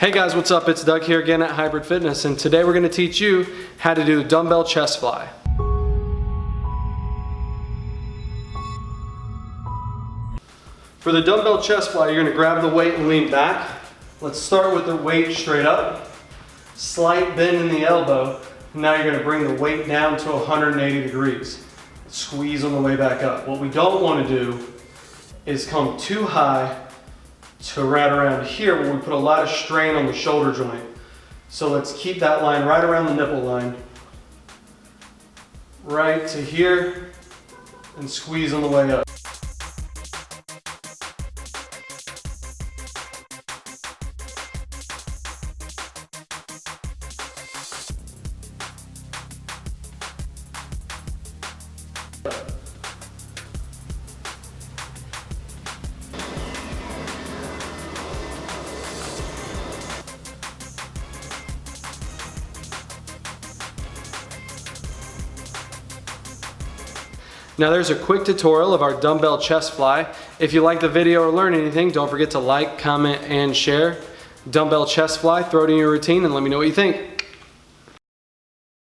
Hey guys, what's up? It's Doug here again at Hybrid Fitness, and today we're going to teach you how to do dumbbell chest fly. For the dumbbell chest fly, you're going to grab the weight and lean back. Let's start with the weight straight up. Slight bend in the elbow. Now you're going to bring the weight down to 180 degrees. Squeeze on the way back up. What we don't want to do is come too high to right around here where we put a lot of strain on the shoulder joint. So let's keep that line right around the nipple line. Right to here and squeeze on the way up. Now there's a quick tutorial of our dumbbell chest fly. If you like the video or learn anything, don't forget to like, comment, and share. Dumbbell chest fly, throw it in your routine and let me know what you think.